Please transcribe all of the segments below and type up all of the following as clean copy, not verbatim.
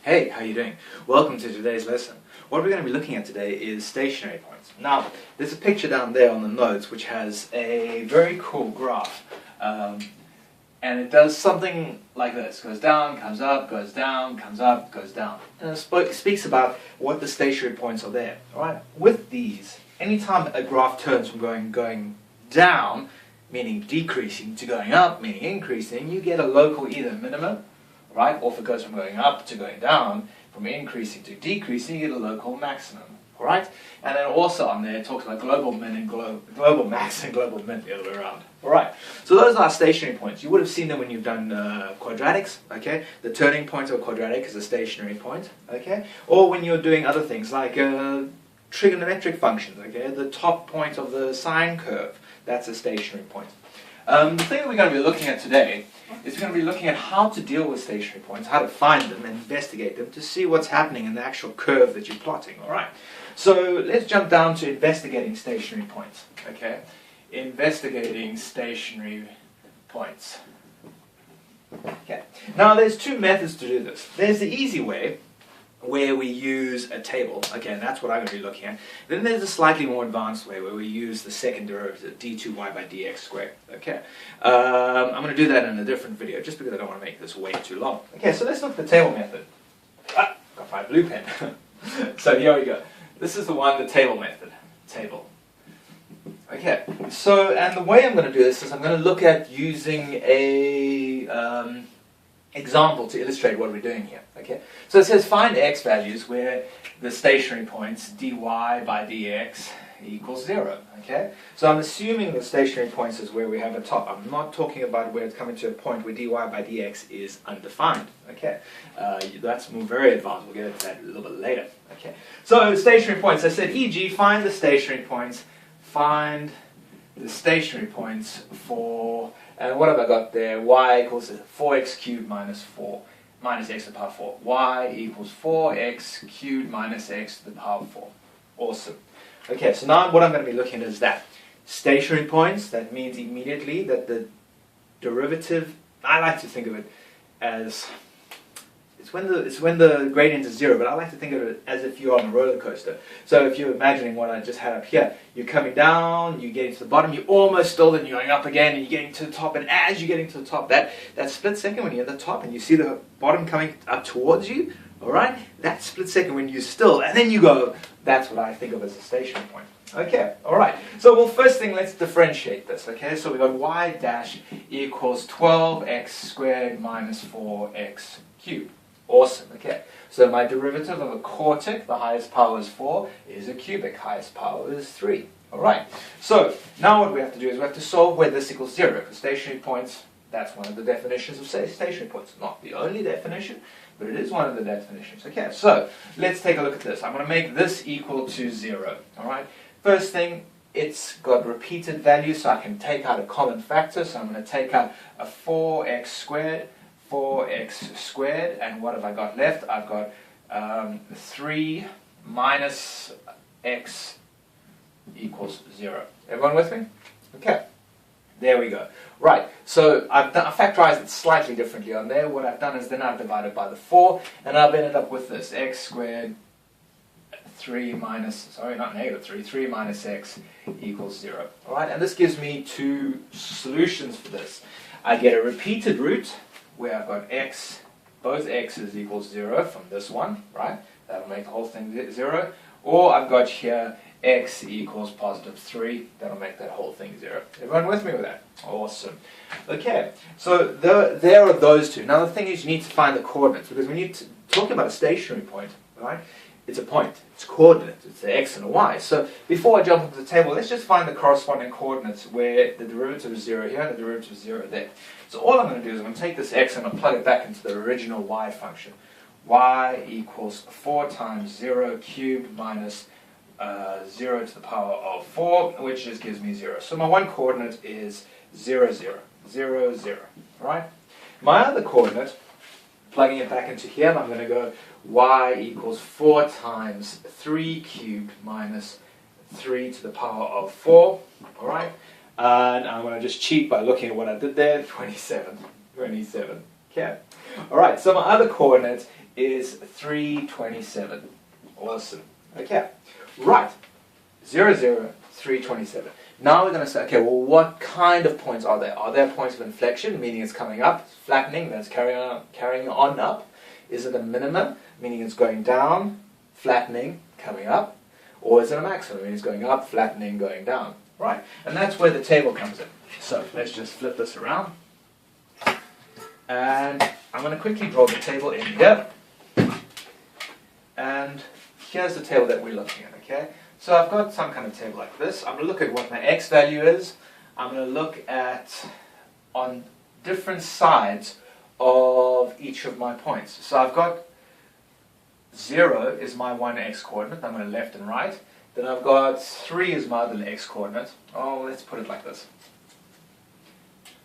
Hey, how you doing? Welcome to today's lesson. What we're going to be looking at today is stationary points. Now, there's a picture down there on the notes which has a very cool graph. And it does something like this. Goes down, comes up, goes down, comes up, goes down. And it speaks about what the stationary points are there. Alright? With these, anytime a graph turns from going down, meaning decreasing, to going up, meaning increasing, you get a local either minimum, right? Or if it goes from going up to going down, from increasing to decreasing, you get a local maximum. Alright? And then also on there it talks about global min and global max and global min the other way around. Alright, so those are stationary points. You would have seen them when you've done quadratics, okay? The turning point of a quadratic is a stationary point, okay? Or when you're doing other things like trigonometric functions, okay? The top point of the sine curve, that's a stationary point. The thing that we're going to be looking at today is we're going to be looking at how to deal with stationary points, how to find them and investigate them to see what's happening in the actual curve that you're plotting, alright? So let's jump down to investigating stationary points, okay? Investigating stationary points. Okay. Now there's two methods to do this. There's the easy way, where we use a table. Okay, and that's what I'm going to be looking at. Then there's a slightly more advanced way where we use the second derivative, d2y by dx squared. Okay, I'm going to do that in a different video, just because I don't want to make this way too long. Okay, so let's look at the table method. Ah, got my blue pen. So here we go. This is the one, the table method. Table. Okay, so, and the way I'm going to do this is I'm going to look at using a example to illustrate what we're doing here. Okay, so it says find x values where the stationary points dy by dx equals 0. Okay, so I'm assuming the stationary points is where we have a top. I'm not talking about where it's coming to a point where dy by dx is undefined. Okay, that's very advanced. We'll get into that a little bit later. Okay, so stationary points. I said, e.g., find the stationary points. Find the stationary points for, and what have I got there? Y equals 4x cubed minus x to the power 4. Y equals 4x cubed minus x to the power 4. Awesome. Okay, so now what I'm going to be looking at is that. Stationary points, that means immediately that the derivative, I like to think of it as, it's when the gradient is 0, but I like to think of it as if you're on a roller coaster. So if you're imagining what I just had up here, you're coming down, you're getting to the bottom, you're almost still, then you're going up again, and you're getting to the top, and as you're getting to the top, that split second when you're at the top and you see the bottom coming up towards you, alright, that split second when you're still, and then you go, that's what I think of as a stationary point. Okay, alright, so well, first thing, let's differentiate this, okay? So we got y dash equals 12x squared minus 4x cubed. Awesome, okay. So my derivative of a quartic, the highest power is 4, is a cubic, highest power is 3. Alright, so now what we have to do is we have to solve where this equals 0, because stationary points, that's one of the definitions of stationary points. Not the only definition, but it is one of the definitions. Okay, so let's take a look at this. I'm going to make this equal to 0. Alright, first thing, it's got repeated values, so I can take out a common factor. So I'm going to take out a 4x squared, and what have I got left? I've got 3 minus x equals 0. Everyone with me? Okay, there we go. Right, so I factorized it slightly differently on there. What I've done is then I've divided by the 4, and I've ended up with this, x squared 3 minus, sorry, not negative 3, 3 minus x equals 0. Alright, and this gives me two solutions for this. I get a repeated root, where I've got x, both x's equals 0 from this one, right? That'll make the whole thing 0. Or I've got here x equals positive 3. That'll make that whole thing 0. Everyone with me with that? Awesome. Okay, so there are those two. Now the thing is you need to find the coordinates, because when you're talking about a stationary point, right? It's a point, it's coordinates, it's the x and a y. So before I jump into the table, let's just find the corresponding coordinates where the derivative is 0 here and the derivative is 0 there. So all I'm going to do is I'm going to take this x and I'm going to plug it back into the original y function. Y equals 4 times 0 cubed minus 0 to the power of 4, which just gives me 0. So my one coordinate is 0, 0, 0, 0. Right? My other coordinate, plugging it back into here, I'm going to go y equals 4 times 3 cubed minus 3 to the power of 4. Alright? And I'm going to just cheat by looking at what I did there. 27. Okay. Alright, so my other coordinate is 327. Awesome. Okay. Right. 0, 0, 327. Now we're going to say, okay, well, what kind of points are there? Are there points of inflection, meaning it's coming up, flattening, that's carrying on up? Is it a minimum, meaning it's going down, flattening, coming up? Or is it a maximum, meaning it's going up, flattening, going down? Right, and that's where the table comes in. So let's just flip this around. And I'm going to quickly draw the table in here. And here's the table that we're looking at, okay? So I've got some kind of table like this. I'm going to look at what my x value is. I'm going to look at on different sides of each of my points. So I've got 0 is my one x coordinate. I'm going to left and right. Then I've got 3 is my other x coordinate. Oh, let's put it like this.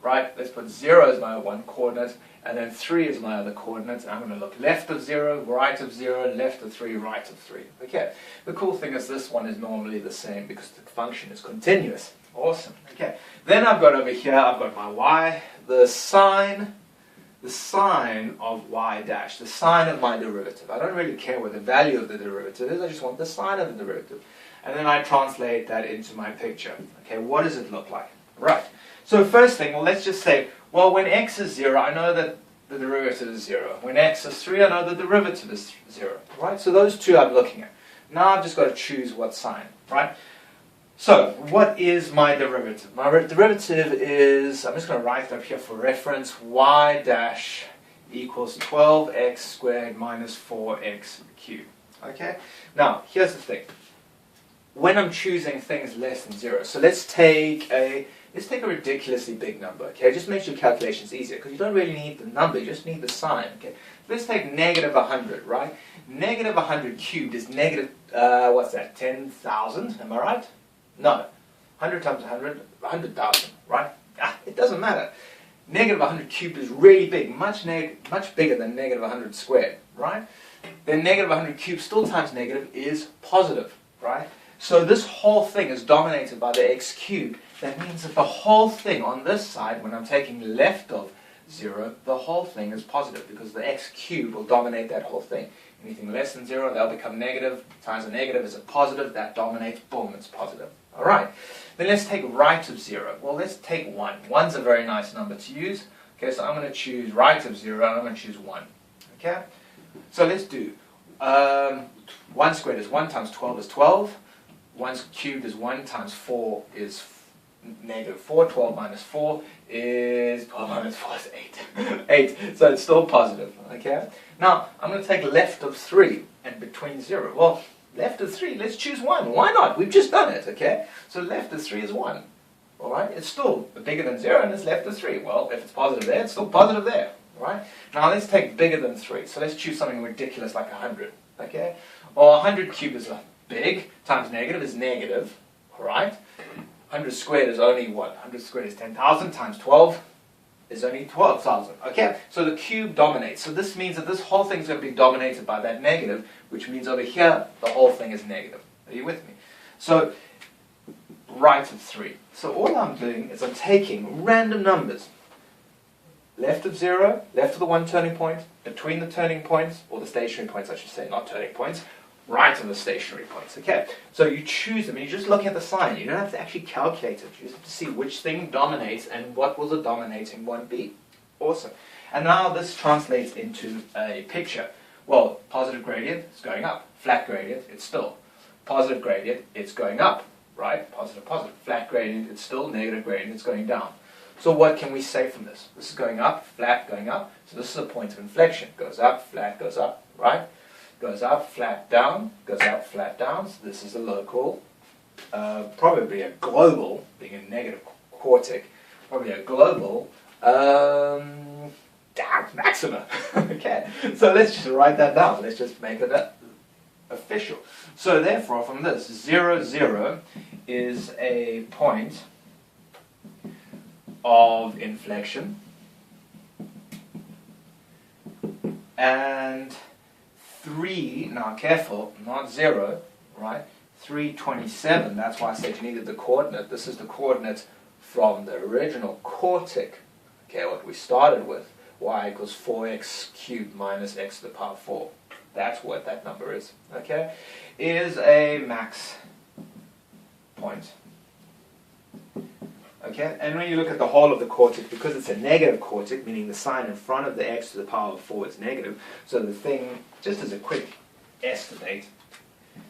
Right, let's put 0 as my one coordinate, and then 3 is my other coordinate. I'm going to look left of 0, right of 0, left of 3, right of 3. Okay, the cool thing is this one is normally the same because the function is continuous. Awesome. Okay, then I've got over here, I've got my y, the sign of y dash, the sign of my derivative. I don't really care what the value of the derivative is, I just want the sign of the derivative. And then I translate that into my picture. Okay, what does it look like? Right. So first thing, well, let's just say, well, when x is 0, I know that the derivative is 0. When x is 3, I know the derivative is 0. Right? So those two I'm looking at. Now I've just got to choose what sign. Right? So what is my derivative? My derivative is, I'm just going to write it up here for reference, y dash equals 12x squared minus 4x cubed. Okay? Now, here's the thing. When I'm choosing things less than 0, so let's take a ridiculously big number, okay? It just makes your calculations easier, because you don't really need the number, you just need the sign, okay? Let's take negative 100, right? Negative 100 cubed is negative, what's that, 10,000, am I right? No. 100 times 100, 100,000, right? It doesn't matter. Negative 100 cubed is really big, much bigger than negative 100 squared, right? Then negative 100 cubed still times negative is positive, right? So this whole thing is dominated by the x cubed. That means that the whole thing on this side, when I'm taking left of 0, the whole thing is positive because the x cubed will dominate that whole thing. Anything less than 0, they'll become negative. Times a negative is a positive. That dominates. Boom, it's positive. All right. Then let's take right of 0. Well, let's take 1. 1's a very nice number to use. Okay, so I'm going to choose right of 0 and I'm going to choose 1. Okay? So let's do 1 squared is 1 times 12 is 12. 1 cubed is 1 times 4 is negative 4. 12 minus 4 is 12 minus 4 is 8. 8. So it's still positive. Okay. Now I'm going to take left of 3 and between 0. Well, left of 3, let's choose 1. Why not? We've just done it. Okay. So left of 3 is 1. All right. It's still bigger than 0 and it's left of 3. Well, if it's positive there, it's still positive there. All right. Now let's take bigger than 3. So let's choose something ridiculous like 100. Okay. Well, 100 cubed is big times negative is negative, alright? 100 squared is only what? 100 squared is 10,000 times 12 is only 12,000. Okay, so the cube dominates. So this means that this whole thing is going to be dominated by that negative, which means over here the whole thing is negative. Are you with me? So right of 3. So all I'm doing is I'm taking random numbers. Left of 0, left of the one turning point, between the turning points, or the stationary points I should say, not turning points, right of the stationary points, okay? So you choose them, and you're just looking at the sign. You don't have to actually calculate it. You just have to see which thing dominates and what will the dominating one be. Awesome. And now this translates into a picture. Well, positive gradient is going up. Flat gradient, it's still. Positive gradient, it's going up, right? Positive, positive. Flat gradient, it's still. Negative gradient, it's going down. So what can we say from this? This is going up, flat, going up. So this is a point of inflection. Goes up, flat, goes up, right? Goes up, flat, down, goes up, flat, down. So this is a local, probably a global, being a negative quartic, probably a global maxima. Okay, so let's just write that down. Let's just make it official. So therefore, from this, 0, 0 is a point of inflection, and 3, now careful, not 0, right? 327, that's why I said you needed the coordinate. This is the coordinate from the original quartic, okay, what we started with, y equals 4x cubed minus x to the power 4. That's what that number is, okay? Is a max point. Okay, and when you look at the whole of the quartic, because it's a negative quartic, meaning the sign in front of the x to the power of 4 is negative, so the thing, just as a quick estimate,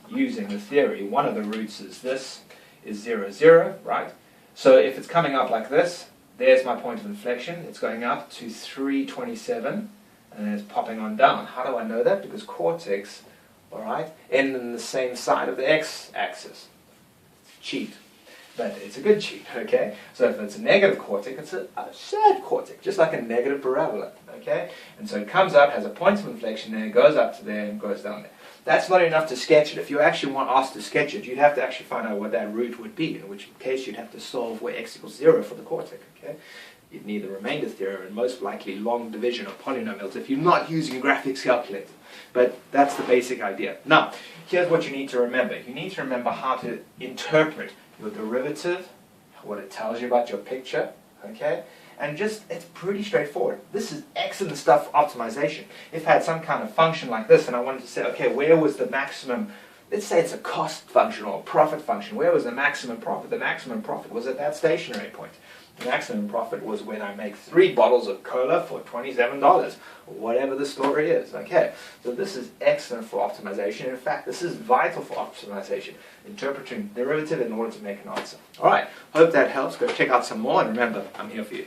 using the theory, one of the roots is this, is 0, 0, right? So if it's coming up like this, there's my point of inflection. It's going up to 327, and then it's popping on down. How do I know that? Because quartics, all right, end in the same side of the x-axis. Cheat. But it's a good cheat, okay? So if it's a negative quartic, it's a sad quartic, just like a negative parabola, okay? And so it comes up, has a point of inflection there, goes up to there, and goes down there. That's not enough to sketch it. If you actually want asked to sketch it, you'd have to actually find out what that root would be, in which case you'd have to solve where x equals 0 for the quartic, okay? You'd need the remainder theorem and most likely long division of polynomials if you're not using a graphics calculator. But that's the basic idea. Now, here's what you need to remember. You need to remember how to interpret your derivative, what it tells you about your picture, okay? And just, it's pretty straightforward. This is excellent stuff for optimization. If I had some kind of function like this and I wanted to say, okay, where was the maximum, let's say it's a cost function or a profit function, where was the maximum profit? The maximum profit was at that stationary point. The maximum profit was when I make 3 bottles of cola for $27, or whatever the story is. Okay, so this is excellent for optimization. In fact, this is vital for optimization, interpreting derivative in order to make an answer. All right, hope that helps. Go check out some more, and remember, I'm here for you.